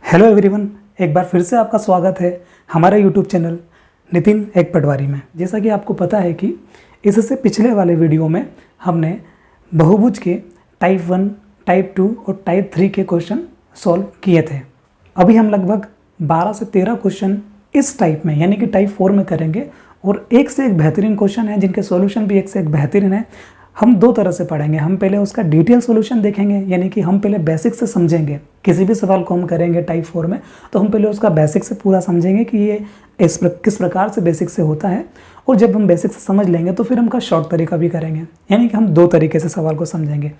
Hello everyone, एक बार फिर से आपका स्वागत है हमारे यूट्यूब चैनल नितिन एक पटवारी में। जैसा कि आपको पता है कि इससे पिछले वाले वीडियो में हमने बहुभुज के टाइप 1, टाइप 2 और टाइप 3 के क्वेश्चन सॉल्व किए थे। अभी हम लगभग 12 से 13 क्वेश्चन इस टाइप में यानी कि टाइप 4 में करेंगे और एक से एक बेहतरीन क्वेश्चन है जिनके सॉल्यूशन भी एक से एक बेहतरीन है। हम दो तरह से पढ़ेंगे। हम पहले उसका डिटेल सॉल्यूशन देखेंगे, यानी कि हम पहले बेसिक से समझेंगे। किसी भी सवाल को हम करेंगे टाइप 4 में तो हम पहले उसका बेसिक से पूरा समझेंगे कि ये किस प्रकार से बेसिक से होता है, और जब हम बेसिक से समझ लेंगे तो फिर हम का शॉर्ट तरीका भी करेंगे, यानी कि हम दो तरीके से सवाल को समझेंगे।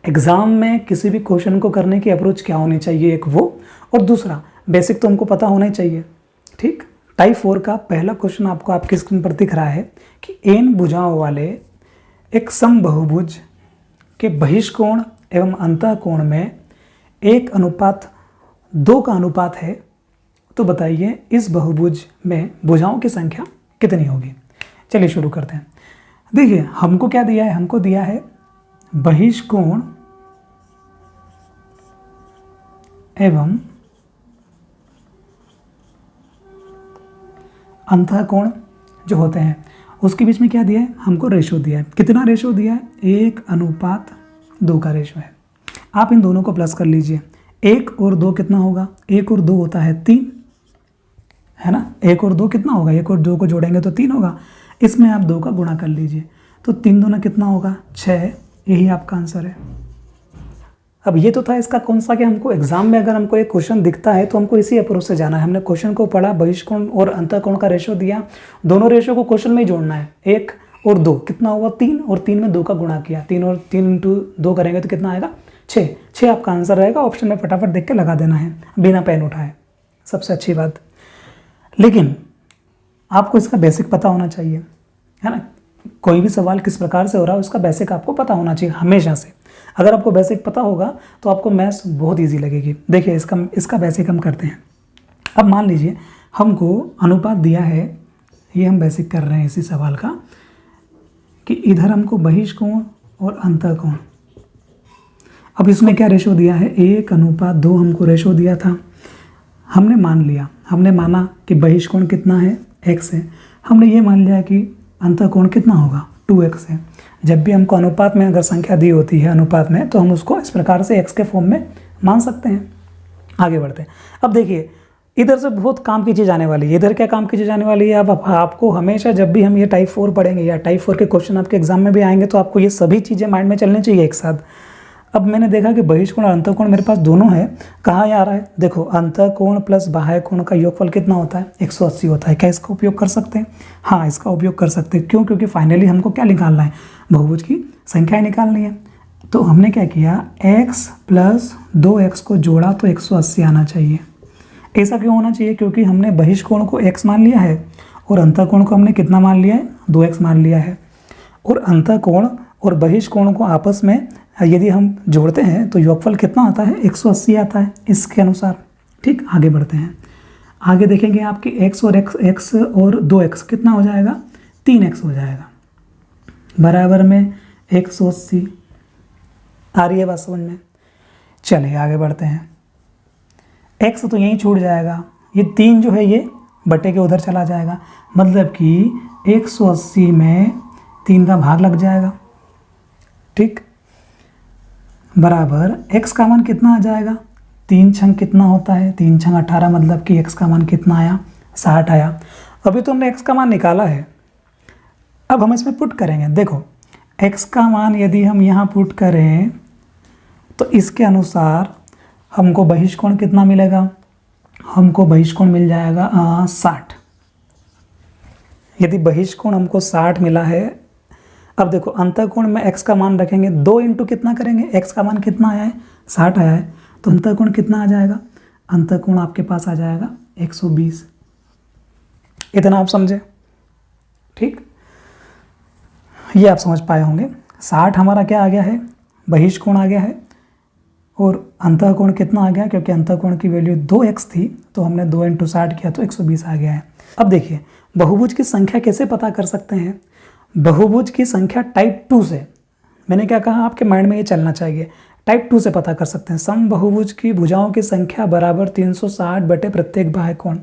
एग्जाम में किसी भी क्वेश्चन को करने की अप्रोच क्या होनी चाहिए, एक वो, और दूसरा बेसिक तो हमको पता होना ही चाहिए। ठीक, टाइप 4 का पहला क्वेश्चन आपको आपकी स्क्रीन पर दिख रहा है कि n भुजाओं वाले एक समबहुभुज के बहिष्कोण एवं अंतःकोण में 1:2 का अनुपात है, तो बताइए इस बहुभुज में भुजाओं की संख्या कितनी होगी। चलिए शुरू करते हैं। देखिए हमको क्या दिया है, हमको दिया है बहिष्कोण एवं अंतःकोण जो होते हैं उसके बीच में क्या दिया है, हमको रेशो दिया है। कितना रेशो दिया है, 1:2 का रेशो है। आप इन दोनों को प्लस कर लीजिए। 1 और 2 कितना होगा, 1 और 2 होता है 3, है ना। 1 और 2 कितना होगा, 1 और 2 को जोड़ेंगे तो 3 होगा। इसमें आप 2 का गुणा कर लीजिए तो 3 दूना कितना होगा, 6। यही आपका आंसर है। अब ये तो था इसका कौन सा, कि हमको एग्जाम में अगर हमको एक क्वेश्चन दिखता है तो हमको इसी अप्रोच से जाना है। हमने क्वेश्चन को पढ़ा, बहिष्कोण और अंतःकोण का रेशो दिया, दोनों रेशो को क्वेश्चन में ही जोड़ना है। 1 और 2 कितना हुआ, 3, और 3 में 2 का गुणा किया। 3 और 3 × 2 करेंगे तो कितना आएगा, 6। 6 आपका आंसर रहेगा। ऑप्शन में फटाफट देख के लगा देना है बिना पेन उठाए, सबसे अच्छी बात। लेकिन आपको इसका बेसिक पता होना चाहिए, है ना। कोई भी सवाल किस प्रकार से हो रहा है उसका बेसिक आपको पता होना चाहिए हमेशा से। अगर आपको बेसिक पता होगा तो आपको मैथ्स बहुत इजी लगेगी। देखिए इसका बेसिक हम करते हैं। अब मान लीजिए हमको अनुपात दिया है, ये हम बेसिक कर रहे हैं इसी सवाल का, कि इधर हमको बहिष्कोण और अंतःकोण। अब इसमें क्या रेशो दिया है, 1:2 हमको रेशो दिया था। हमने माना कि बहिष्कोण कितना है, x है। हमने ये मान लिया कि अंतःकोण कितना होगा, 2x है। जब भी हमको अनुपात में अगर संख्या दी होती है अनुपात में, तो हम उसको इस प्रकार से x के फॉर्म में मान सकते हैं। आगे बढ़ते हैं। अब देखिए इधर से बहुत काम की चीज़ आने वाली है। इधर क्या काम की चीज़ आने वाली है, अब आपको हमेशा जब भी हम ये टाइप 4 पढ़ेंगे या टाइप 4 के क्वेश्चन आपके एग्जाम में भी आएंगे तो आपको ये सभी चीज़ें माइंड में चलनी चाहिए एक साथ। अब मैंने देखा कि बहिष्कोण और अंतःकोण मेरे पास दोनों है। कहाँ आ रहा है, देखो अंतःकोण प्लस बाह्य कोण का योगफल कितना होता है, 180 होता है। क्या इसका उपयोग कर सकते हैं, हाँ इसका उपयोग कर सकते हैं। क्यों, क्योंकि फाइनली हमको क्या निकालना है, बहुभुज की संख्याएं निकालनी है। तो हमने क्या किया, x + 2x को जोड़ा तो 180 आना चाहिए। ऐसा क्यों होना चाहिए, क्योंकि हमने बहिष्कोण को x मान लिया है और अंतःकोण को हमने कितना मान लिया है, 2x मान लिया है। और अंतःकोण और बहिष्कोण को आपस में यदि हम जोड़ते हैं तो योगफल कितना आता है, 180 आता है इसके अनुसार। ठीक, आगे बढ़ते हैं। आगे देखेंगे आपके x और 2x कितना हो जाएगा, 3x हो जाएगा, बराबर में 180। आ रही है बात समझ में। चलिए आगे बढ़ते हैं। x तो यहीं छूट जाएगा, ये 3 जो है ये बटे के उधर चला जाएगा, मतलब कि 180 में 3 का भाग लग जाएगा। ठीक, बराबर x का मान कितना आ जाएगा, 3 छंग कितना होता है, 3 छंग 18, मतलब कि x का मान कितना आया, 60 आया। अभी तो हमने x का मान निकाला है, अब हम इसमें पुट करेंगे। देखो x का मान यदि हम यहाँ पुट करें तो इसके अनुसार हमको बहिष्कोण कितना मिलेगा, हमको बहिष्कोण मिल जाएगा 60। यदि बहिष्कोण हमको 60 मिला है, अब देखो अंतःकोण में x का मान रखेंगे, 2 इंटू कितना करेंगे, x का मान कितना आया है, 60 आया है, तो अंतःकोण कितना आ जाएगा, अंतःकोण आपके पास आ जाएगा 120। इतना आप समझे। ठीक, ये आप समझ पाए होंगे। 60 हमारा क्या आ गया है, बहिष्कोण आ गया है, और अंतःकोण कितना आ गया, क्योंकि अंतःकोण की वैल्यू 2x थी तो हमने 2 × 60 किया तो 120 आ गया है। अब देखिए बहुभुज की संख्या कैसे पता कर सकते हैं, बहुभुज की संख्या टाइप 2 से, मैंने क्या कहा आपके माइंड में ये चलना चाहिए, टाइप 2 से पता कर सकते हैं। समबाहुभुज की भुजाओं की संख्या बराबर 360 बटे प्रत्येक बाह्य कोण।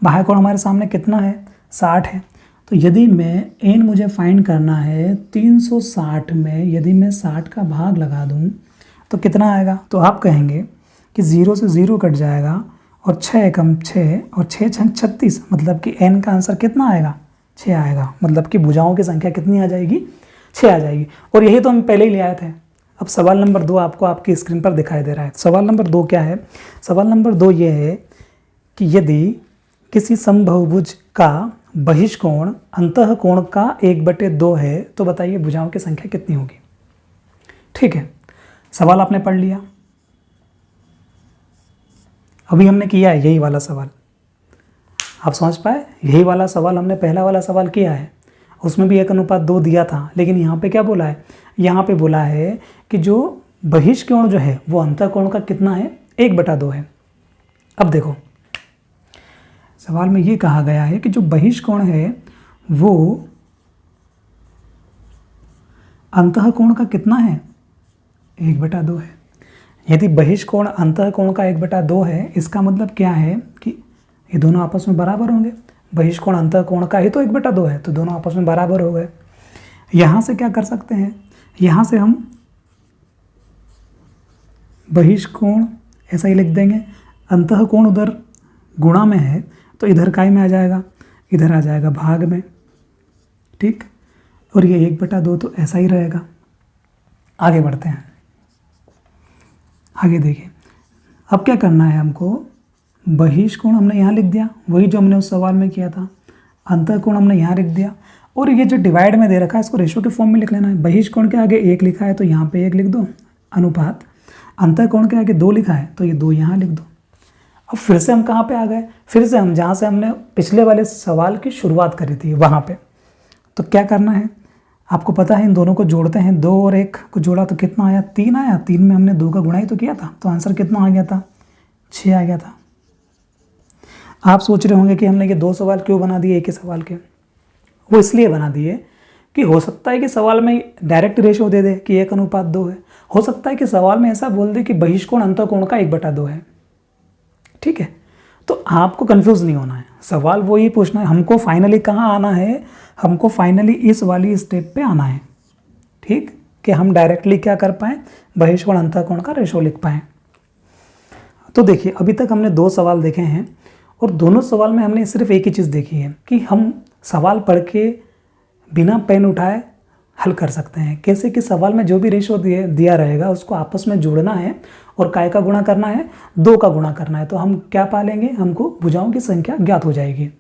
बाह्य कोण हमारे सामने कितना है, 60 है। तो यदि मैं n मुझे फाइंड करना है 360 में यदि मैं 60 का भाग लगा दूं तो कितना आएगा, तो आप कहेंगे कि 0 से 0 कट जाएगा और 6 एकम 6 और 6 छंग 36, मतलब कि n का आंसर कितना आएगा, 6 आएगा। मतलब कि भुजाओं की संख्या कितनी आ जाएगी, 6 आ जाएगी। और यही तो हम पहले ही ले आए थे। अब सवाल नंबर 2 आपको आपकी स्क्रीन पर दिखाई दे रहा है। सवाल नंबर 2 क्या है, सवाल नंबर 2 ये है कि यदि किसी समबाहुभुज का बहिष्कोण अंतःकोण का 1/2 है तो बताइए भुजाओं की संख्या कितनी होगी। ठीक है, सवाल आपने पढ़ लिया। अभी हमने किया है यही वाला सवाल, आप समझ पाए, यही वाला सवाल हमने पहला वाला सवाल किया है, उसमें भी 1:2 दिया था। लेकिन यहाँ पे क्या बोला है, यहाँ पे बोला है कि जो बहिष्कोण जो है वो अंतःकोण का कितना है, 1/2 है। अब देखो सवाल में ये कहा गया है कि जो बहिष्कोण है वो अंतःकोण का कितना है, 1/2 है। यदि बहिष्कोण अंतःकोण का 1/2 है, इसका मतलब क्या है कि ये दोनों आपस में बराबर होंगे। बहिष्कोण अंतःकोण का ही तो 1/2 है, तो दोनों आपस में बराबर हो गए। यहाँ से क्या कर सकते हैं, यहाँ से हम बहिष्कोण ऐसा ही लिख देंगे, अंतःकोण उधर गुणा में है तो इधर काय में आ जाएगा, इधर आ जाएगा भाग में। ठीक, और ये 1/2 तो ऐसा ही रहेगा। आगे बढ़ते हैं, आगे देखिए। अब क्या करना है हमको, बहिष्कोण हमने यहाँ लिख दिया, वही जो हमने उस सवाल में किया था। अंतःकोण हमने यहाँ लिख दिया, और ये जो डिवाइड में दे रखा है इसको रेशो के फॉर्म में लिख लेना है। बहिष्कोण के आगे 1 लिखा है तो यहाँ पे 1 लिख दो, अनुपात। अंतःकोण के आगे 2 लिखा है तो ये 2 यहाँ लिख दो। अब फिर से हम कहाँ पे आ गए, फिर से हम जहाँ से हमने पिछले वाले सवाल की शुरुआत करी थी वहाँ पे। तो क्या करना है, आपको पता है इन दोनों को जोड़ते हैं, 2 और 1 को जोड़ा तो कितना आया, 3 आया। 3 में हमने 2 का गुणा ही तो किया था, तो आंसर कितना आ गया था, 6 आ गया था। आप सोच रहे होंगे कि हमने ये 2 सवाल क्यों बना दिए एक ही सवाल के। वो इसलिए बना दिए कि हो सकता है कि सवाल में डायरेक्ट रेशो दे दे कि 1:2 है, हो सकता है कि सवाल में ऐसा बोल दे कि बहिष्कोण अंतःकोण का 1/2 है। ठीक है, तो आपको कंफ्यूज नहीं होना है, सवाल वो ही पूछना है। हमको फाइनली कहाँ आना है, हमको फाइनली इस वाली स्टेप पे आना है। ठीक, कि हम डायरेक्टली क्या कर पाएँ, बहिष्कोण अंतःकोण का रेशो लिख पाएँ। तो देखिए अभी तक हमने 2 सवाल देखे हैं और दोनों सवाल में हमने सिर्फ एक ही चीज़ देखी है कि हम सवाल पढ़ के बिना पेन उठाए हल कर सकते हैं। कैसे कि सवाल में जो भी रेशो दिया रहेगा उसको आपस में जोड़ना है और काय का गुणा करना है, 2 का गुणा करना है, तो हम क्या पा लेंगे, हमको भुजाओं की संख्या ज्ञात हो जाएगी।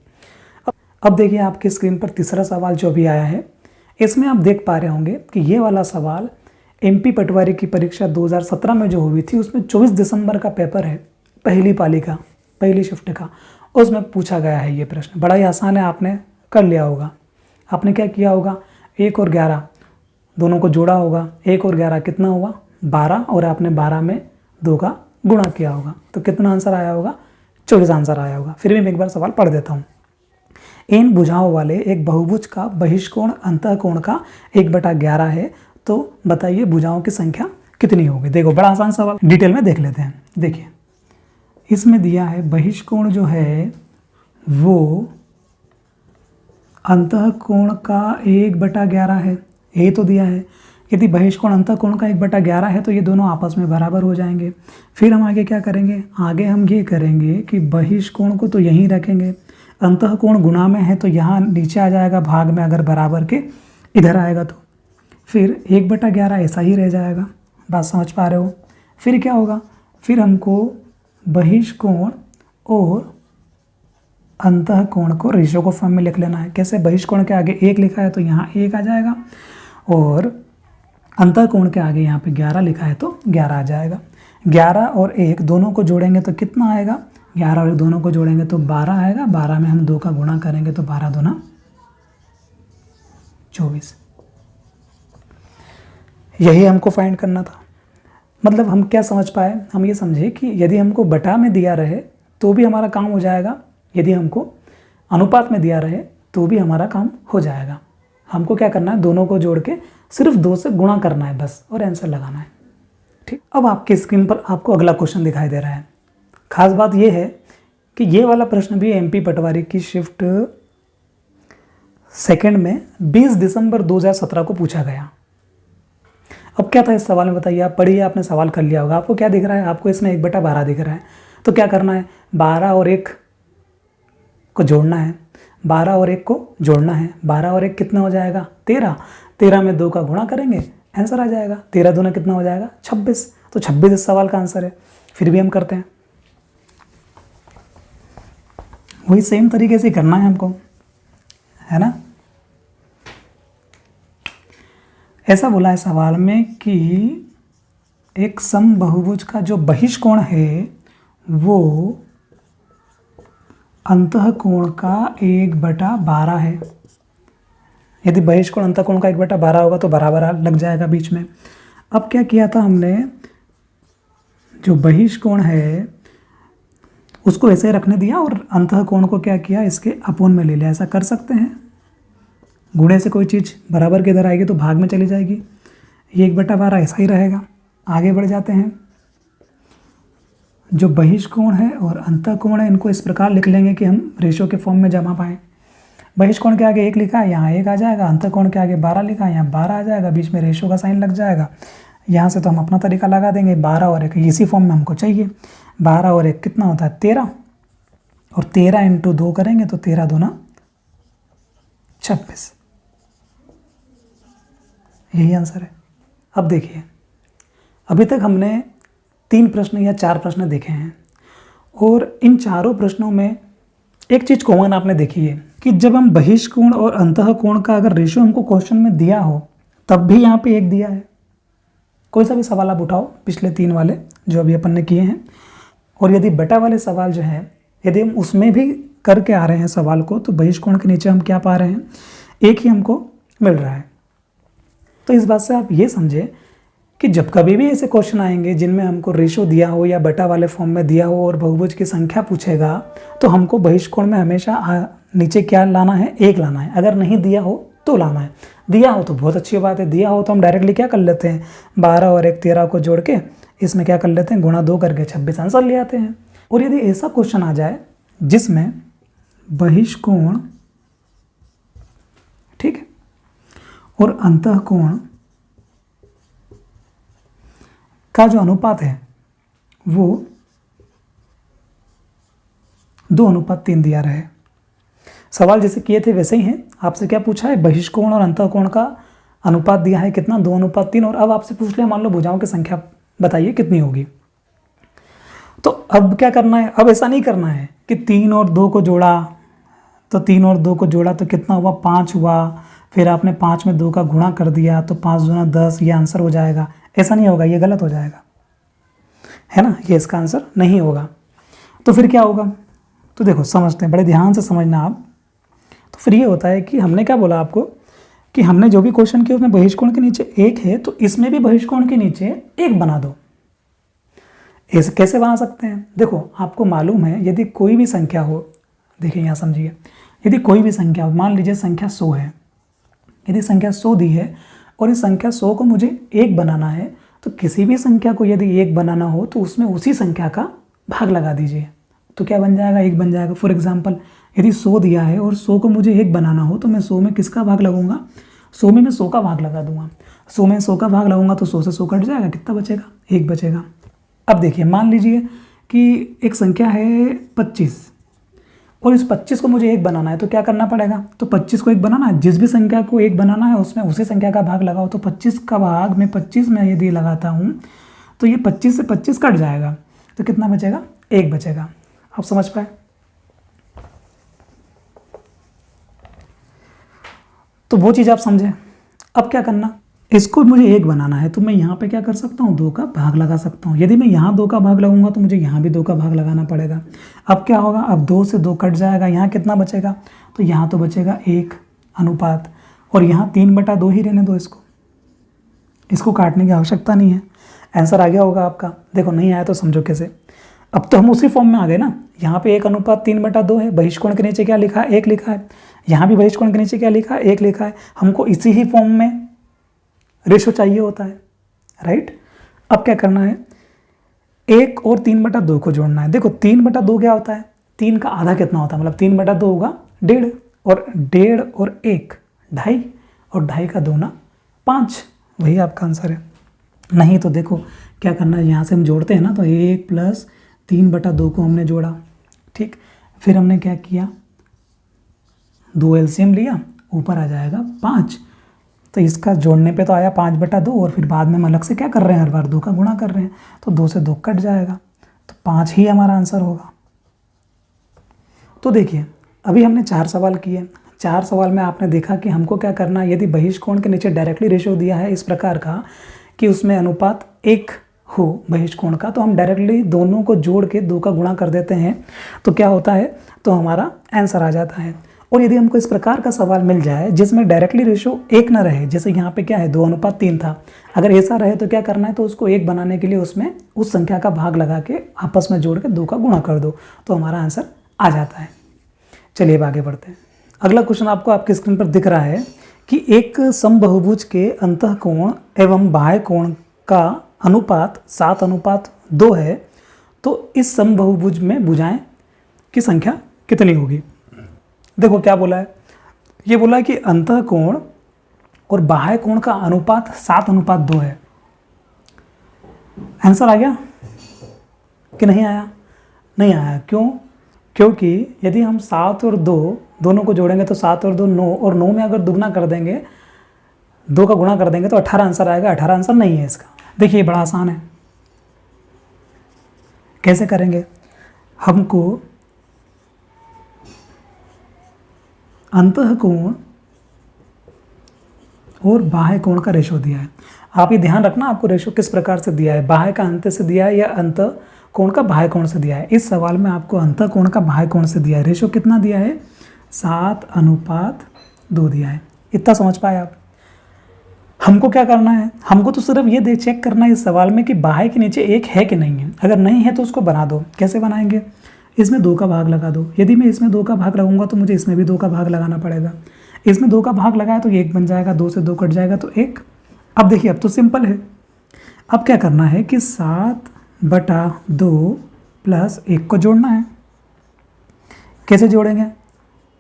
अब देखिए आपकी स्क्रीन पर तीसरा सवाल जो भी आया है, इसमें आप देख पा रहे होंगे कि ये वाला सवाल MP पटवारी की परीक्षा 2017 में जो हुई थी उसमें 24 दिसंबर का पेपर है, पहली पाली का, पहली शिफ्ट का, उसमें पूछा गया है ये प्रश्न। बड़ा ही आसान है, आपने कर लिया होगा। आपने क्या किया होगा, 1 और 11 दोनों को जोड़ा होगा, 1 और 11 कितना हुआ, 12, और आपने 12 में 2 का गुणा किया होगा, तो कितना आंसर आया होगा, 24 आंसर आया होगा। फिर भी मैं एक बार सवाल पढ़ देता हूँ। इन भुजाओं वाले एक बहुभुज का बहिष्कोण अंतःकोण का 1/11 है, तो बताइए भुजाओं की संख्या कितनी होगी। देखो बड़ा आसान सवाल, डिटेल में देख लेते हैं। देखिए इसमें दिया है बहिष्कोण जो है वो अंतःकोण का 1/11 है, यही तो दिया है। यदि बहिष्कोण अंतःकोण का 1/11 है तो ये दोनों आपस में बराबर हो जाएंगे। फिर हम आगे क्या करेंगे, आगे हम ये करेंगे कि बहिष्कोण को तो यहीं रखेंगे, अंतःकोण गुणा में है तो यहाँ नीचे आ जाएगा भाग में, अगर बराबर के इधर आएगा तो फिर 1/11 ऐसा ही रह जाएगा। बात समझ पा रहे हो। फिर क्या होगा, फिर हमको बहिष्कोण और अंतःकोण को रेशो को फॉर्म में लिख लेना है। कैसे, बहिष्कोण के आगे 1 लिखा है तो यहाँ 1 आ जाएगा, और अंतःकोण के आगे यहाँ पे 11 लिखा है तो 11 आ जाएगा। 11 और 1 दोनों को जोड़ेंगे तो कितना आएगा, 11 और 1 दोनों को जोड़ेंगे तो 12 आएगा। 12 में हम 2 का गुणा करेंगे तो 12 दूना 24। यही हमको फाइंड करना था। मतलब हम क्या समझ पाए, हम ये समझे कि यदि हमको बटा में दिया रहे तो भी हमारा काम हो जाएगा, यदि हमको अनुपात में दिया रहे तो भी हमारा काम हो जाएगा। हमको क्या करना है, दोनों को जोड़ के सिर्फ 2 से गुणा करना है बस, और आंसर लगाना है। ठीक, अब आपके स्क्रीन पर आपको अगला क्वेश्चन दिखाई दे रहा है। खास बात यह है कि ये वाला प्रश्न भी MP पटवारी की शिफ्ट सेकंड में 20 दिसंबर 2017 को पूछा गया। अब क्या था इस सवाल में बताइए, आप पढ़िए, आपने सवाल कर लिया होगा। आपको क्या दिख रहा है, आपको इसमें 1/12 दिख रहा है। तो क्या करना है, 12 और 1 को जोड़ना है, 12 और 1 को जोड़ना है। 12 और 1 कितना हो जाएगा, 13। 13 में 2 का गुणा करेंगे, आंसर आ जाएगा। 13 दूना कितना हो जाएगा, 26। तो 26 इस सवाल का आंसर है। फिर भी हम करते हैं, वही सेम तरीके से करना है हमको, है ना। ऐसा बोला है सवाल में कि एक समबहुभुज का जो बहिष्कोण है वो अंतःकोण का 1/12 है। यदि बहिष्कोण अंतःकोण का 1/12 होगा तो बराबर लग जाएगा बीच में। अब क्या किया था हमने, जो बहिष्कोण है उसको ऐसे रखने दिया और अंतःकोण को क्या किया, इसके अपोन में ले लिया। ऐसा कर सकते हैं, गुणे से कोई चीज़ बराबर के इधर आएगी तो भाग में चली जाएगी। ये 1/12 ऐसा ही रहेगा। आगे बढ़ जाते हैं, जो बहिष्कोण है और अंतःकोण है इनको इस प्रकार लिख लेंगे कि हम रेशो के फॉर्म में जमा पाएँ। बहिष्कोण के आगे 1 लिखा है, यहाँ 1 आ जाएगा। अंतःकोण के आगे 12 लिखा है, यहाँ 12 आ जाएगा। बीच में रेशो का साइन लग जाएगा। यहाँ से तो हम अपना तरीका लगा देंगे। 12 और 1 इसी फॉर्म में हमको चाहिए। 12 और 1 कितना होता है, 13। और 13 × 2 करेंगे तो 13 दूना 26। यही आंसर है। अब देखिए, अभी तक हमने 3 प्रश्न या 4 प्रश्न देखे हैं और इन चारों प्रश्नों में एक चीज़ कॉमन आपने देखी है कि जब हम बहिष्कोण और अंतःकोण का अगर रेशियो हमको क्वेश्चन में दिया हो तब भी यहाँ पे 1 दिया है। कोई सा भी सवाल आप उठाओ पिछले 3 वाले जो अभी अपन ने किए हैं, और यदि बटा वाले सवाल जो है यदि हम उसमें भी करके आ रहे हैं सवाल को तो बहिष्कोण के नीचे हम क्या पा रहे हैं, 1 ही हमको मिल रहा है। तो इस बात से आप ये समझे कि जब कभी भी ऐसे क्वेश्चन आएंगे जिनमें हमको रेशो दिया हो या बटा वाले फॉर्म में दिया हो और बहुभुज की संख्या पूछेगा तो हमको बहिष्कोण में हमेशा नीचे क्या लाना है, 1 लाना है। अगर नहीं दिया हो तो लाना है। दिया हो तो बहुत अच्छी बात है, दिया हो तो हम डायरेक्टली क्या कर लेते हैं, 12 और 1 13 को जोड़ के इसमें क्या कर लेते हैं, गुणा 2 करके 26 आंसर ले आते हैं। और यदि ऐसा क्वेश्चन आ जाए जिसमें बहिष्कोण ठीक है और अंतःकोण का जो अनुपात है वो 2:3 दिया रहे, सवाल जैसे किए थे वैसे ही है। आपसे क्या पूछा है, बहिष्कोण और अंतःकोण का अनुपात दिया है कितना, 2:3। और अब आपसे पूछ लिया मान लो भुजाओं की संख्या बताइए कितनी होगी। तो अब क्या करना है, अब ऐसा नहीं करना है कि 3 और 2 को जोड़ा तो 3 और 2 को जोड़ा तो कितना हुआ, 5 हुआ। फिर आपने 5 में 2 का गुणा कर दिया तो 5 दूना 10, ये आंसर हो जाएगा। ऐसा नहीं होगा, ये गलत हो जाएगा, है ना, ये इसका आंसर नहीं होगा। तो फिर क्या होगा, तो देखो समझते हैं, बड़े ध्यान से समझना आप। तो फिर ये होता है कि हमने क्या बोला आपको कि हमने जो भी क्वेश्चन किया उसमें बहिष्कोण के नीचे 1 है तो इसमें भी बहिष्कोण के नीचे 1 बना दो। ऐसे कैसे बना सकते हैं, देखो आपको मालूम है यदि कोई भी संख्या हो, देखिए यहाँ समझिए, यदि कोई भी संख्या हो, मान लीजिए संख्या 100 है, यदि संख्या 100 दी है और इस संख्या 100 को मुझे 1 बनाना है तो किसी भी संख्या को यदि 1 बनाना हो तो उसमें उसी संख्या का भाग लगा दीजिए तो क्या बन जाएगा, 1 बन जाएगा। फॉर एग्जांपल यदि 100 दिया है और 100 को मुझे 1 बनाना हो तो मैं 100 में किसका भाग लगाऊंगा, 100 में मैं 100 का भाग लगा दूंगा। 100 में 100 का भाग लगाऊंगा तो 100 से 100 कट जाएगा, कितना बचेगा, 1 बचेगा। अब देखिए मान लीजिए कि एक संख्या है 25 और इस 25 को मुझे 1 बनाना है तो क्या करना पड़ेगा, तो 25 को 1 बनाना है, जिस भी संख्या को 1 बनाना है उसमें उसी संख्या का भाग लगाओ। तो 25 का भाग मैं 25 में यदि लगाता हूँ तो ये 25 से 25 कट जाएगा तो कितना बचेगा, 1 बचेगा। आप समझ पाए। तो वो चीज़ आप समझे। अब क्या करना, इसको मुझे 1 बनाना है तो मैं यहाँ पे क्या कर सकता हूँ, 2 का भाग लगा सकता हूँ। यदि मैं यहाँ 2 का भाग लगाऊंगा तो मुझे यहाँ भी 2 का भाग लगाना पड़ेगा। अब क्या होगा, अब 2 से 2 कट जाएगा, यहाँ कितना बचेगा, तो यहाँ तो बचेगा 1 अनुपात, और यहाँ 3/2 ही रहने दो, इसको काटने की आवश्यकता नहीं है। आंसर आ गया होगा आपका। देखो नहीं आया तो समझो कैसे। अब तो हम उसी फॉर्म में आ गए ना, यहाँ पे 1:3/2 है, बहिष्कोण के नीचे क्या लिखा है, 1 लिखा है, यहाँ भी बहिष्कोण के नीचे क्या लिखा है, 1 लिखा है। हमको इसी ही फॉर्म में रेशो चाहिए होता है, राइट। अब क्या करना है, 1 और 3/2 को जोड़ना है। देखो 3/2 क्या होता है, 3 का आधा कितना होता है, मतलब 3/2 होगा 1.5, और 1.5 और 1 2.5, और 2.5 का 2 5, वही आपका आंसर है। नहीं तो देखो क्या करना है, यहाँ से हम जोड़ते हैं ना, तो 1 + 3/2 को हमने जोड़ा, ठीक। फिर हमने क्या किया, 2 एलसीएम लिया, ऊपर आ जाएगा 5, तो इसका जोड़ने पे तो आया 5/2, और फिर बाद में हम अलग से क्या कर रहे हैं, हर बार 2 का गुणा कर रहे हैं, तो 2 से 2 कट जाएगा, तो 5 ही हमारा आंसर होगा। तो देखिए अभी हमने 4 सवाल किए। 4 सवाल में आपने देखा कि हमको क्या करना है, यदि बहिष्कोण के नीचे डायरेक्टली रेशियो दिया है इस प्रकार का कि उसमें अनुपात 1 हो बहिष्कोण का, तो हम डायरेक्टली दोनों को जोड़ के 2 का गुणा कर देते हैं, तो क्या होता है, तो हमारा आंसर आ जाता है। और यदि हमको इस प्रकार का सवाल मिल जाए जिसमें डायरेक्टली रेशियो 1 ना रहे, जैसे यहाँ पे क्या है 2:3 था, अगर ऐसा रहे तो क्या करना है, तो उसको 1 बनाने के लिए उसमें उस संख्या का भाग लगा के आपस में जोड़ के 2 का गुणा कर दो, तो हमारा आंसर आ जाता है। चलिए अब आगे बढ़ते हैं। अगला क्वेश्चन आपको आपकी स्क्रीन पर दिख रहा है कि एक समबहुभुज के अंतःकोण एवं बाह्य कोण का अनुपात 7:2 है, तो इस समबहुभुज में भुजाएं की संख्या कितनी होगी। देखो क्या बोला है, ये बोला है कि अंतःकोण और बाह्य कोण का अनुपात 7:2 है। आंसर आ गया कि नहीं आया, नहीं आया, क्यों, क्योंकि यदि हम 7 और 2 दोनों को जोड़ेंगे तो 7 और 2 9, और 9 में अगर दुगना कर देंगे, 2 का गुणा कर देंगे तो 18 आंसर आएगा। 18 आंसर नहीं है इसका। देखिए बड़ा आसान है, कैसे करेंगे, हमको अंतःकोण और बाह्य कोण का रेशो दिया है। आप ये ध्यान रखना आपको रेशो किस प्रकार से दिया है, बाह्य का अंत से दिया है या अंतःकोण का बाह्य कोण से दिया है। इस सवाल में आपको अंतःकोण का बाह्य कोण से दिया है। रेशो कितना दिया है, 7:2 दिया है। इतना समझ पाए आप। हमको क्या करना है, हमको तो सिर्फ ये चेक करना है इस सवाल में कि बाह्य के नीचे 1 है कि नहीं है। अगर नहीं है तो उसको बना दो। कैसे बनाएंगे, इसमें 2 का भाग लगा दो। यदि मैं इसमें 2 का भाग लगाऊंगा तो मुझे इसमें भी 2 का भाग लगाना पड़ेगा। इसमें 2 का भाग लगाया तो 1 बन जाएगा, 2 से 2 कट जाएगा तो 1। अब देखिए अब तो सिंपल है। अब क्या करना है कि 7/2 + 1 को जोड़ना है। कैसे जोड़ेंगे,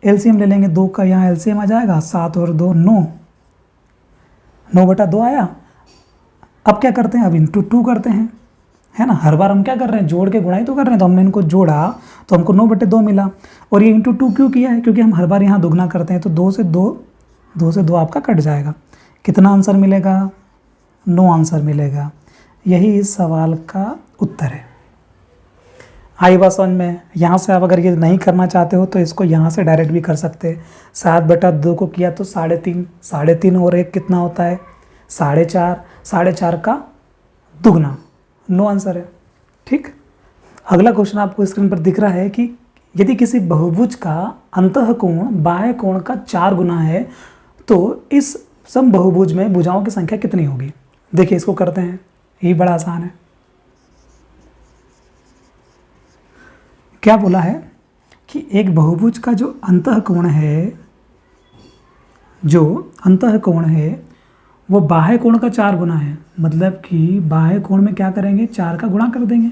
एलसीएम ले लेंगे, 2 का यहाँ एलसीएम आ जाएगा, 7 और 2 9, 9/2 आया। अब क्या करते हैं, अब इंटू 2 करते हैं, है ना। हर बार हम क्या कर रहे हैं, जोड़ के गुणा ही तो कर रहे हैं, तो हमने इनको जोड़ा तो हमको 9/2 मिला। और ये इंटू 2 क्यों किया है, क्योंकि हम हर बार यहाँ दुगना करते हैं, तो 2 से 2 आपका कट जाएगा। कितना आंसर मिलेगा, 9 आंसर मिलेगा। यही इस सवाल का उत्तर है। आई बात समझ में। यहाँ से आप अगर ये नहीं करना चाहते हो तो इसको यहाँ से डायरेक्ट भी कर सकते हैं। 7/2 को किया तो 3.5, 3.5 और 1 कितना होता है, 4.5, 4.5 का दुगना, 9 आंसर है। ठीक। अगला क्वेश्चन आपको स्क्रीन पर दिख रहा है कि यदि किसी बहुभुज का अंतःकोण बाह्य कोण का 4 गुना है तो इस समबहुभुज में भुजाओं की संख्या कितनी होगी। देखिए इसको करते हैं, ये बड़ा आसान है। क्या बोला है कि एक बहुभुज का जो अंतःकोण है वो बाह्य कोण का 4 गुना है। मतलब कि बाह्य कोण में क्या करेंगे, 4 का गुणा कर देंगे,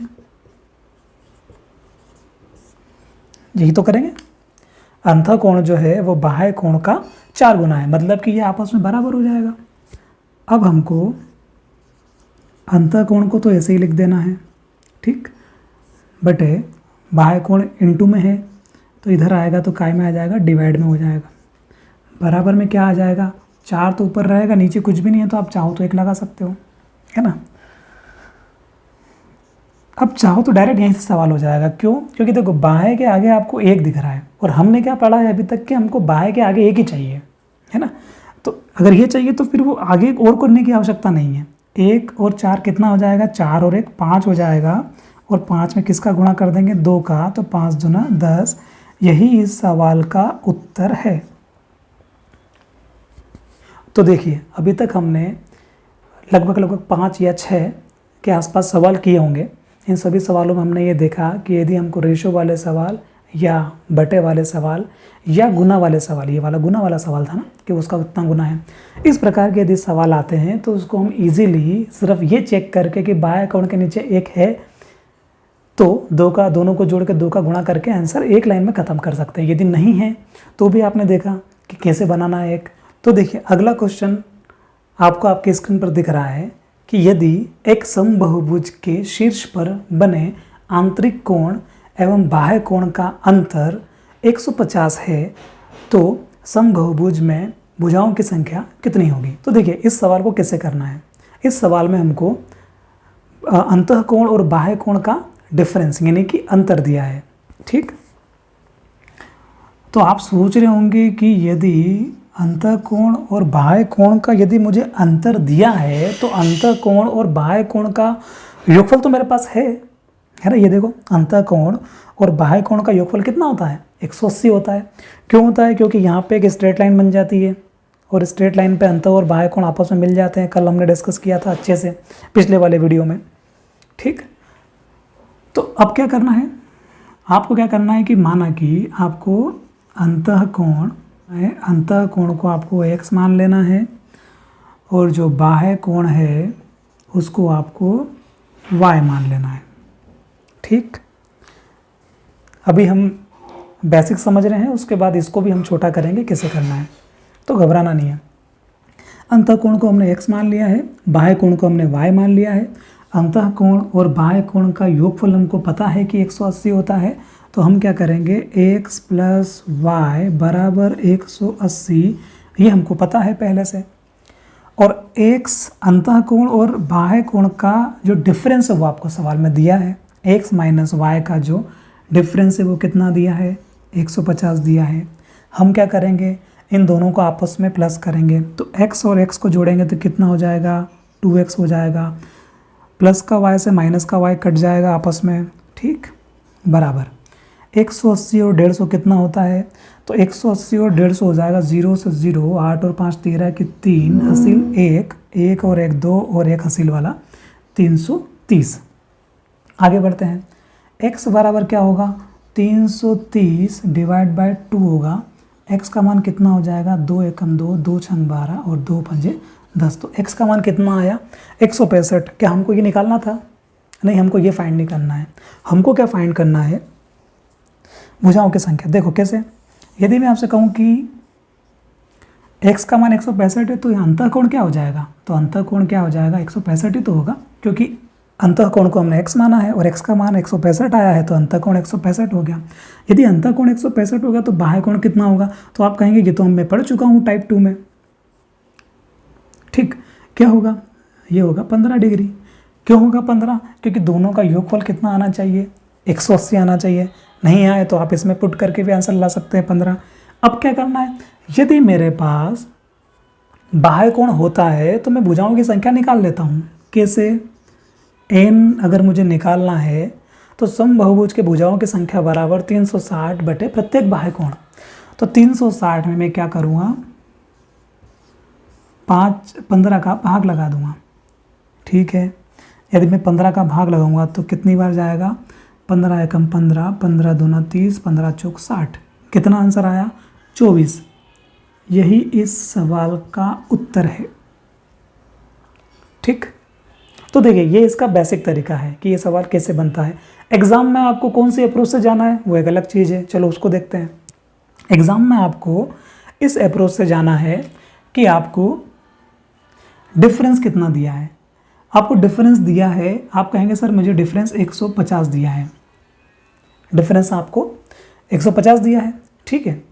यही तो करेंगे। अंतःकोण जो है वो बाह्य कोण का 4 गुना है, मतलब कि ये आपस में बराबर हो जाएगा। अब हमको अंतःकोण को तो ऐसे ही लिख देना है, ठीक, बटे बाह्य कोण इनटू में है तो इधर आएगा तो काय में आ जाएगा, डिवाइड में हो जाएगा। बराबर में क्या आ जाएगा, 4 तो ऊपर रहेगा, नीचे कुछ भी नहीं है तो आप चाहो तो 1 लगा सकते हो, है ना। अब चाहो तो डायरेक्ट यहीं से सवाल हो जाएगा। क्यों, क्योंकि देखो बाह्य के आगे आपको 1 दिख रहा है और हमने क्या पढ़ा है अभी तक कि हमको बाह्य के आगे 1 ही चाहिए, है ना। तो अगर ये चाहिए तो फिर वो आगे और करने की आवश्यकता नहीं है। 1 और 4 कितना हो जाएगा, 4 और 1 5 हो जाएगा, और 5 में किसका गुणा कर देंगे, 2 का, तो 5 दूना 10। यही इस सवाल का उत्तर है। तो देखिए अभी तक हमने लगभग 5 या 6 के आसपास सवाल किए होंगे। इन सभी सवालों में हमने ये देखा कि यदि हमको रेशो वाले सवाल या बटे वाले सवाल या गुना वाले सवाल, ये वाला गुना वाला सवाल था ना कि उसका कितना गुना है, इस प्रकार के यदि सवाल आते हैं तो उसको हम इजीली सिर्फ ये चेक करके कि बाएं कोण के नीचे एक है तो दोनों को जोड़ के 2 का गुणा करके आंसर एक लाइन में ख़त्म कर सकते हैं। यदि नहीं है तो भी आपने देखा कि कैसे बनाना है एक। तो देखिए अगला क्वेश्चन आपको आपके स्क्रीन पर दिख रहा है कि यदि एक समबाहुभुज के शीर्ष पर बने आंतरिक कोण एवं बाह्य कोण का अंतर 150 है तो समबाहुभुज में भुजाओं की संख्या कितनी होगी। तो देखिए इस सवाल को कैसे करना है। इस सवाल में हमको अंतःकोण और बाह्य कोण का डिफरेंस यानी कि अंतर दिया है, ठीक। तो आप सोच रहे होंगे कि यदि अंतःकोण और बाह्य कोण का यदि मुझे अंतर दिया है तो अंतःकोण और बाह्य कोण का योगफल तो मेरे पास है ना। ये देखो अंतःकोण और बाह्य कोण का योगफल कितना होता है, 180 होता है। क्यों होता है, क्योंकि यहाँ पे एक स्ट्रेट लाइन बन जाती है और स्ट्रेट लाइन पे अंतः और बाह्य कोण आपस में मिल जाते हैं। कल हमने डिस्कस किया था अच्छे से पिछले वाले वीडियो में, ठीक। तो अब क्या करना है, आपको क्या करना है कि माना कि आपको अंतःकोण को आपको x मान लेना है और जो बाह्य कोण है उसको आपको y मान लेना है, ठीक। अभी हम बेसिक समझ रहे हैं, उसके बाद इसको भी हम छोटा करेंगे कैसे करना है, तो घबराना नहीं है। अंतःकोण को हमने x मान लिया है, बाह्य कोण को हमने y मान लिया है। अंतःकोण और बाह्य कोण का योगफल हमको पता है कि 180 होता है, तो हम क्या करेंगे x प्लस वाई बराबर 180, ये हमको पता है पहले से। और x अंतःकोण और बाह्य कोण का जो डिफरेंस है वो आपको सवाल में दिया है। x माइनस वाई का जो डिफरेंस है वो कितना दिया है, 150 दिया है। हम क्या करेंगे, इन दोनों को आपस में प्लस करेंगे, तो x और x को जोड़ेंगे तो कितना हो जाएगा, 2x हो जाएगा। प्लस का y से माइनस का y कट जाएगा आपस में, ठीक, बराबर 180 और 150 कितना होता है, तो 180 और 150 हो जाएगा 0 से 0, 8 और 5 13 की 3, हासिल 1 और 1 2 और 1 हासिल वाला 330। आगे बढ़ते हैं, x बराबर क्या होगा, 330 डिवाइड बाय 2 होगा। x का मान कितना हो जाएगा, 2 एकम 2, 2 छंग 12 और 2 पंजे 10। तो x का मान कितना आया, 165। क्या हमको ये निकालना था, नहीं, हमको ये फाइंड नहीं करना है। हमको क्या फाइंड करना है, भुजाओं की संख्या। देखो कैसे, यदि मैं आपसे कहूँ कि x का मान 165 है तो अंतःकोण क्या हो जाएगा, तो अंतःकोण क्या हो जाएगा, 165 ही तो होगा, क्योंकि अंतःकोण को हमने x माना है और x का मान 165 आया है तो अंतःकोण 165 हो गया। यदि अंतःकोण 165 हो गया तो बाह्य कोण कितना होगा, तो आप कहेंगे ये तो मैं पढ़ चुका हूँ टाइप 2 में, ठीक। क्या होगा, ये होगा 15 डिग्री। क्यों होगा 15, क्योंकि दोनों का योगफल कितना आना चाहिए, 180 आना चाहिए। नहीं आए तो आप इसमें पुट करके भी आंसर ला सकते हैं 15। अब क्या करना है, यदि मेरे पास बाह्य कोण होता है तो मैं भुजाओं की संख्या निकाल लेता हूँ। कैसे, n अगर मुझे निकालना है तो समबाहुभुज के भुजाओं की संख्या बराबर 360 बटे प्रत्येक बाह्य कोण। तो 360 में मैं क्या करूँगा, 15 का भाग लगा दूंगा, ठीक है। यदि मैं 15 का भाग लगाऊंगा तो कितनी बार जाएगा, 15 एकम 15, 15 दूना 30, 15 चौक 60। कितना आंसर आया, 24। यही इस सवाल का उत्तर है, ठीक। तो देखिए ये इसका बेसिक तरीका है कि ये सवाल कैसे बनता है। एग्जाम में आपको कौन सी अप्रोच से जाना है वो एक अलग चीज़ है, चलो उसको देखते हैं। एग्जाम में आपको इस अप्रोच से जाना है कि आपको डिफरेंस कितना दिया है। आपको डिफरेंस दिया है, आप कहेंगे सर मुझे डिफरेंस 150 दिया है, डिफरेंस आपको 150 दिया है, ठीक है।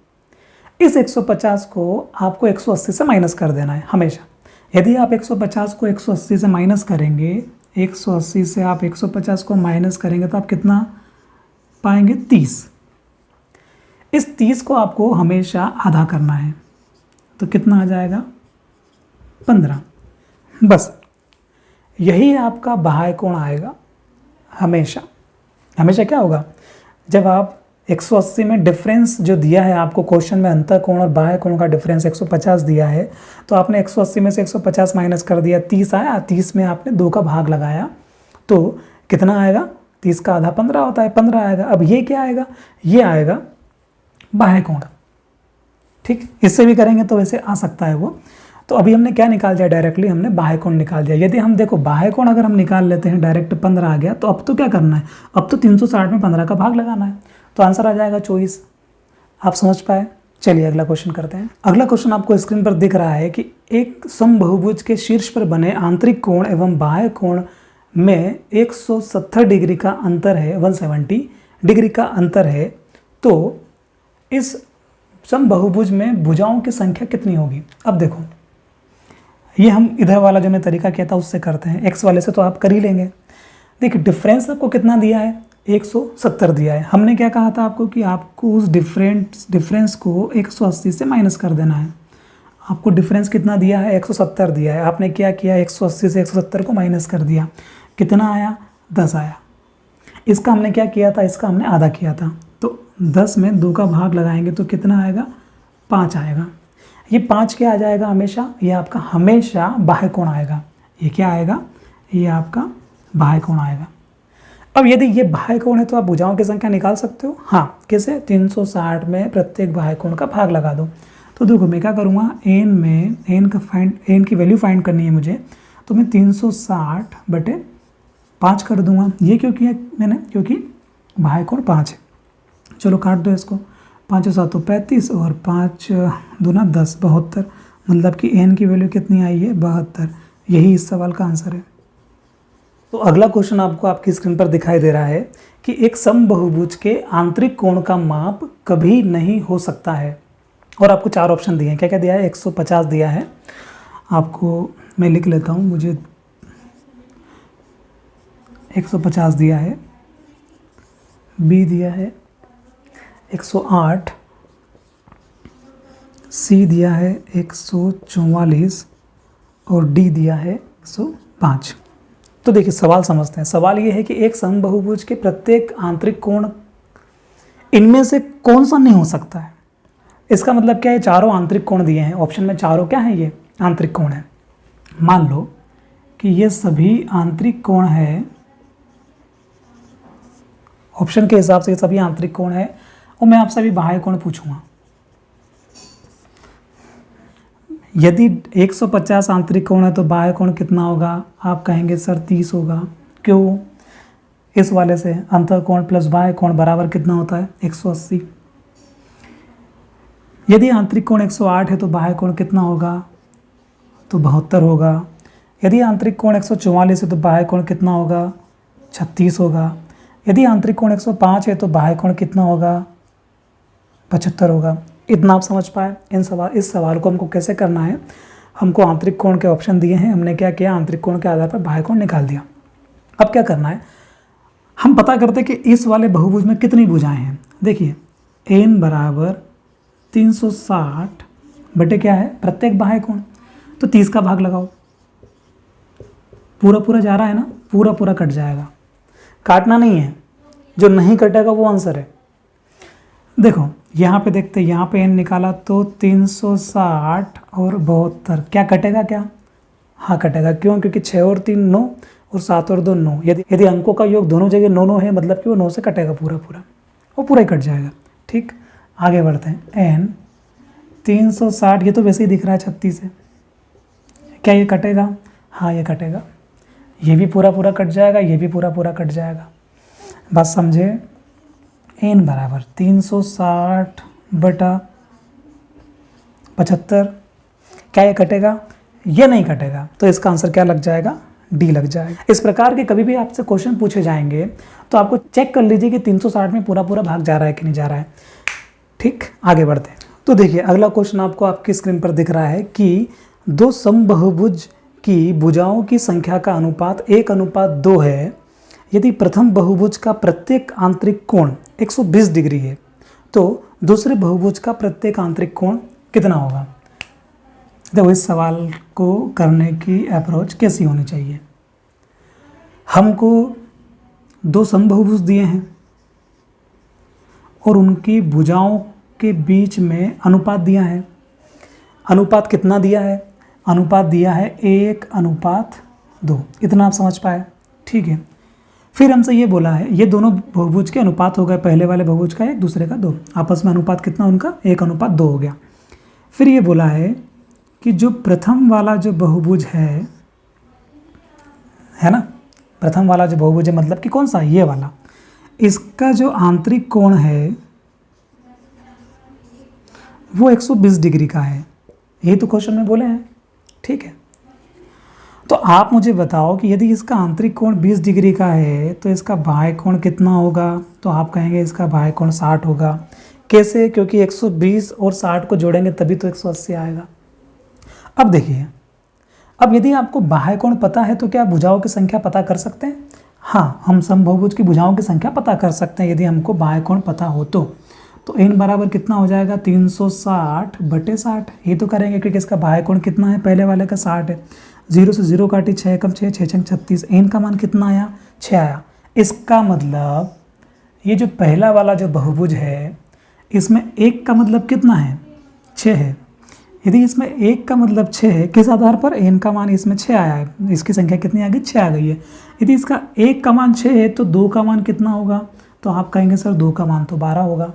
इस 150 को आपको 180 से माइनस कर देना है हमेशा। यदि आप 150 को 180 से माइनस करेंगे, 180 से आप 150 को माइनस करेंगे तो आप कितना पाएंगे, 30। इस 30 को आपको हमेशा आधा करना है, तो कितना आ जाएगा, 15। बस यही आपका बाह्य कोण आएगा हमेशा। हमेशा क्या होगा, जब आप 180 में डिफरेंस जो दिया है आपको क्वेश्चन में, अंतःकोण और बाह्य कोण का डिफरेंस 150 दिया है, तो आपने 180 में से 150 माइनस कर दिया, 30 आया। 30 में आपने 2 का भाग लगाया तो कितना आएगा, 30 का आधा 15 होता है, 15 आएगा। अब ये क्या आएगा, ये आएगा बाह्य कोण। ठीक, इससे भी करेंगे तो वैसे आ सकता है वो। तो अभी हमने क्या निकाल दिया, डायरेक्टली हमने बाह्य कोण निकाल दिया। यदि हम देखो बाह्य कोण अगर हम निकाल लेते हैं, डायरेक्ट 15 आ गया, तो अब तो क्या करना है, अब तो 360 में 15 का भाग लगाना है, तो आंसर आ जाएगा 24। आप समझ पाए। चलिए अगला क्वेश्चन करते हैं। अगला क्वेश्चन आपको स्क्रीन पर दिख रहा है कि एक समबहुभुज के शीर्ष पर बने आंतरिक कोण एवं बाह्य कोण में 170 डिग्री का अंतर है, 170 डिग्री का अंतर है, तो इस समबहुभुज में भुजाओं की संख्या कितनी होगी। अब देखो, ये हम इधर वाला जो मैं तरीका किया था उससे करते हैं, एक्स वाले से तो आप कर ही लेंगे। देखिए डिफरेंस आपको कितना दिया है, 170 दिया है। हमने क्या कहा था आपको कि आपको उस डिफरेंस को 180 से माइनस कर देना है। आपको डिफरेंस कितना दिया है, 170 दिया है। आपने क्या किया, 180 से 170 को माइनस कर दिया, कितना आया, 10 आया। इसका हमने क्या किया था, इसका हमने आधा किया था, तो 10 में 2 का भाग लगाएंगे तो कितना आएगा, 5 आएगा। ये 5 क्या आ जाएगा हमेशा, ये आपका हमेशा बाह्य कोण आएगा। ये क्या आएगा, ये आपका बाह्य कोण आएगा। अब यदि ये बाह्य कोण है तो आप भुजाओं की संख्या निकाल सकते हो। हाँ, कैसे, 360 में प्रत्येक बाह्य कोण का भाग लगा दो। तो देखो मैं क्या करूँगा, एन में एन की वैल्यू फाइंड करनी है मुझे, तो मैं 360/5 कर दूंगा। ये क्यों किया मैंने, क्योंकि बाह्य कोण 5 है। चलो काट दो इसको, 5 और 7 35 और 5 दूना 10, 72। मतलब कि एन की वैल्यू कितनी आई है, 72। यही इस सवाल का आंसर है। तो अगला क्वेश्चन आपको आपकी स्क्रीन पर दिखाई दे रहा है कि एक समबहुभुज के आंतरिक कोण का माप कभी नहीं हो सकता है, और आपको 4 ऑप्शन दिए हैं। क्या क्या दिया है, 150 दिया है, आपको मैं लिख लेता हूँ, मुझे 150 दिया है, बी दिया है 108, सी दिया है 144 और डी दिया है 105। तो देखिए सवाल समझते हैं। सवाल ये है कि एक समबहुभुज के प्रत्येक आंतरिक कोण इनमें से कौन सा नहीं हो सकता है। इसका मतलब क्या है, चारों आंतरिक कोण दिए हैं ऑप्शन में, चारों क्या है, ये आंतरिक कोण है। मान लो कि ये सभी आंतरिक कोण है, ऑप्शन के हिसाब से ये सभी आंतरिक कोण है, और मैं आपसे अभी बाह्य कोण पूछूंगा। यदि 150 आंतरिक कोण है तो बाह्य कोण कितना होगा, आप कहेंगे सर 30 होगा। क्यों, इस वाले से अंतः कोण प्लस बाह्य कोण बराबर कितना होता है, 180। यदि आंतरिक कोण 108 है तो बाह्य कोण कितना होगा, तो 72 होगा। यदि आंतरिक कोण 144 है तो बाह्य कोण कितना होगा, 36 होगा। यदि आंतरिक कोण 105 है तो बाह्य कोण कितना होगा, 75 होगा। इतना आप समझ पाए। इस सवाल को हमको कैसे करना है, हमको आंतरिक कोण के ऑप्शन दिए हैं, हमने क्या किया, आंतरिक कोण के आधार पर बाह्य कोण निकाल दिया। अब क्या करना है, हम पता करते हैं कि इस वाले बहुभुज में कितनी भुजाएं हैं। देखिए n बराबर 360 बटे क्या है, प्रत्येक बाह्य कोण, तो 30 का भाग लगाओ। पूरा पूरा जा रहा है ना, पूरा पूरा कट जाएगा, काटना नहीं है, जो नहीं कटेगा वो आंसर है। देखो यहाँ पे देखते हैं, यहाँ पे n निकाला तो 360 और 72, क्या कटेगा क्या, हाँ कटेगा। क्यों, क्योंकि 6 और 3 9 और 7 और 2 9। यदि अंकों का योग दोनों जगह 9 9 है, मतलब कि वो 9 से कटेगा पूरा पूरा, वो पूरा ही कट जाएगा। ठीक, आगे बढ़ते हैं। n 360, ये तो वैसे ही दिख रहा है 36 है, क्या ये कटेगा, हाँ ये कटेगा। ये भी पूरा पूरा कट जाएगा, ये भी पूरा पूरा कट जाएगा। बात समझे। n बराबर 360/75, क्या ये कटेगा, ये नहीं कटेगा, तो इसका आंसर क्या लग जाएगा, डी लग जाएगा। इस प्रकार के कभी भी आपसे क्वेश्चन पूछे जाएंगे तो आपको चेक कर लीजिए कि 360 में पूरा पूरा भाग जा रहा है कि नहीं जा रहा है। ठीक, आगे बढ़ते हैं। तो देखिए अगला क्वेश्चन आपको आपकी स्क्रीन पर दिख रहा है कि दो समबहुभुज की भुजाओं की संख्या का अनुपात 1:2 है। यदि प्रथम बहुभुज का प्रत्येक आंतरिक कोण 120 डिग्री है तो दूसरे बहुभुज का प्रत्येक आंतरिक कोण कितना होगा। देखो इस सवाल को करने की अप्रोच कैसी होनी चाहिए। हमको दो समबहुभुज दिए हैं और उनकी भुजाओं के बीच में अनुपात दिया है। अनुपात कितना दिया है, अनुपात दिया है 1:2। इतना आप समझ पाए, ठीक है। फिर हमसे ये बोला है ये दोनों बहुभुज के अनुपात हो गए, पहले वाले बहुभुज का 1 दूसरे का 2, आपस में अनुपात कितना उनका 1:2 हो गया। फिर ये बोला है कि जो प्रथम वाला जो बहुभुज है ना, प्रथम वाला जो बहुभुज है मतलब कि कौन सा, ये वाला, इसका जो आंतरिक कोण है वो 120 डिग्री का है। यही तो क्वेश्चन में बोले हैं, ठीक है। तो आप मुझे बताओ कि यदि इसका आंतरिक कोण 20 डिग्री का है तो इसका बाह्य कोण कितना होगा, तो आप कहेंगे इसका बाह्य कोण 60 होगा। कैसे, क्योंकि 120 और 60 को जोड़ेंगे तभी तो 180 आएगा। अब देखिए, अब यदि आपको बाह्य कोण पता है तो क्या भुजाओं की संख्या पता कर सकते हैं? हाँ, हम समबाहुभुज की भुजाओं की संख्या पता कर सकते हैं यदि हमको बाह्य कोण पता हो तो n बराबर कितना हो जाएगा 360/60। ये तो करेंगे क्योंकि इसका बाह्य कोण कितना है, पहले वाले का 60 है। 0 से 0 काटी, 6 कम 6, 6 छंग 36, n का मान कितना आया 6 आया। इसका मतलब ये जो पहला वाला जो बहुभुज है इसमें 1 का मतलब कितना है 6 है। यदि इसमें 1 का मतलब 6 है, किस आधार पर, n का मान इसमें 6 आया है, इसकी संख्या कितनी आ गई 6 आ गई है। यदि इसका 1 का मान 6 है तो 2 का मान कितना होगा, तो आप कहेंगे सर 2 का मान तो 12 होगा,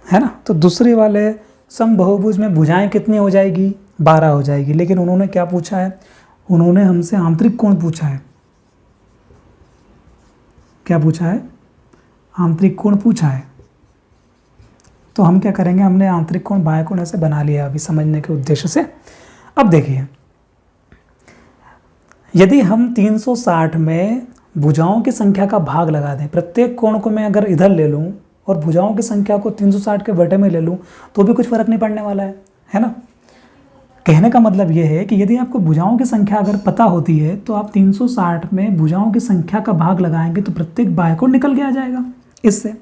है ना। तो दूसरे वाले समबाहुभुज में भुजाएं कितनी हो जाएगी 12 हो जाएगी। लेकिन उन्होंने क्या पूछा है, उन्होंने हमसे आंतरिक कोण पूछा है। क्या पूछा है, आंतरिक कोण पूछा है। तो हम क्या करेंगे, हमने आंतरिक कोण बाह्य कोण ऐसे बना लिया अभी समझने के उद्देश्य से। अब देखिए, यदि हम 360 में भुजाओं की संख्या का भाग लगा दें, प्रत्येक कोण को मैं अगर इधर ले लूं और भुजाओं की संख्या को 360 के बटे में ले लूं तो भी कुछ फर्क नहीं पड़ने वाला है ना। कहने का मतलब ये है कि यदि आपको भुजाओं की संख्या अगर पता होती है तो आप 360 में भुजाओं की संख्या का भाग लगाएंगे तो प्रत्येक बाह्य कोण निकल के आ जाएगा इससे।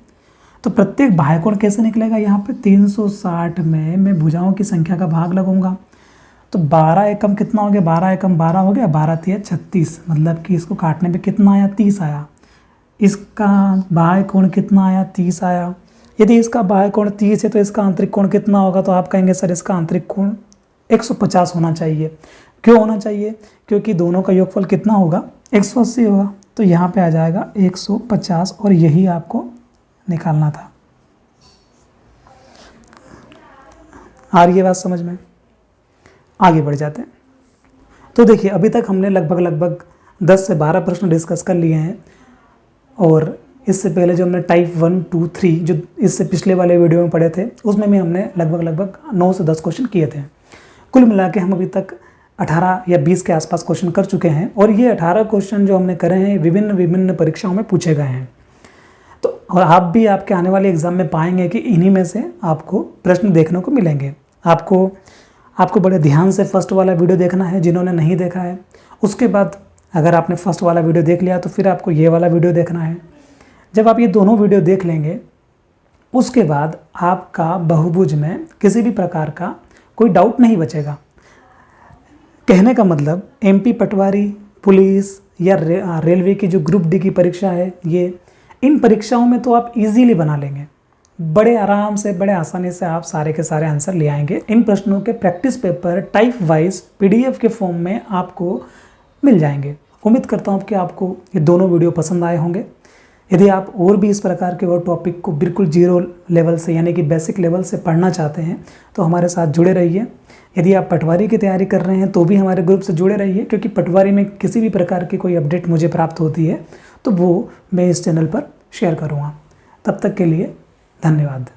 तो प्रत्येक बाह्य कोण कैसे निकलेगा, यहाँ पे 360 में मैं भुजाओं की संख्या का भाग लगूंगा तो 12 एकम कितना हो गया, 12 एकम 12 हो गया, 12 तिया 36, मतलब कि इसको काटने पे कितना आया 30 आया। इसका बाह्य कोण कितना आया 30 आया। यदि इसका बाह्य कोण 30 है तो इसका आंतरिक कोण कितना होगा, तो आप कहेंगे सर इसका आंतरिक कोण 150 होना चाहिए। क्यों होना चाहिए, क्योंकि दोनों का योगफल कितना होगा 180 होगा। तो यहाँ पे आ जाएगा 150 और यही आपको निकालना था। आ रही है बात समझ में, आगे बढ़ जाते हैं। तो देखिए, अभी तक हमने लगभग 10 से 12 प्रश्न डिस्कस कर लिए हैं और इससे पहले जो हमने टाइप 1, 2, 3 जो इससे पिछले वाले वीडियो में पढ़े थे उसमें भी हमने लगभग 9 से 10 क्वेश्चन किए थे। कुल मिला के हम अभी तक 18 या 20 के आसपास क्वेश्चन कर चुके हैं और ये 18 क्वेश्चन जो हमने करे हैं विभिन्न परीक्षाओं में पूछे गए हैं। तो और आप भी आपके आने वाले एग्जाम में पाएंगे कि इन्हीं में से आपको प्रश्न देखने को मिलेंगे। आपको बड़े ध्यान से फर्स्ट वाला वीडियो देखना है जिन्होंने नहीं देखा है। उसके बाद अगर आपने फर्स्ट वाला वीडियो देख लिया तो फिर आपको ये वाला वीडियो देखना है। जब आप ये दोनों वीडियो देख लेंगे उसके बाद आपका बहुभुज में किसी भी प्रकार का कोई डाउट नहीं बचेगा। कहने का मतलब एमपी पटवारी, पुलिस या रेलवे की जो ग्रुप डी की परीक्षा है, ये इन परीक्षाओं में तो आप इजीली बना लेंगे, बड़े आराम से, बड़े आसानी से आप सारे के सारे आंसर ले आएंगे। इन प्रश्नों के practice paper type wise PDF के फॉर्म में आपको मिल जाएंगे। उम्मीद करता हूँ कि आपको ये दोनों वीडियो पसंद आए होंगे। यदि आप और भी इस प्रकार के और टॉपिक को बिल्कुल जीरो लेवल से यानी कि बेसिक लेवल से पढ़ना चाहते हैं तो हमारे साथ जुड़े रहिए। यदि आप पटवारी की तैयारी कर रहे हैं तो भी हमारे ग्रुप से जुड़े रहिए, क्योंकि पटवारी में किसी भी प्रकार की कोई अपडेट मुझे प्राप्त होती है तो वो मैं इस चैनल पर शेयर करूँगा। तब तक के लिए धन्यवाद।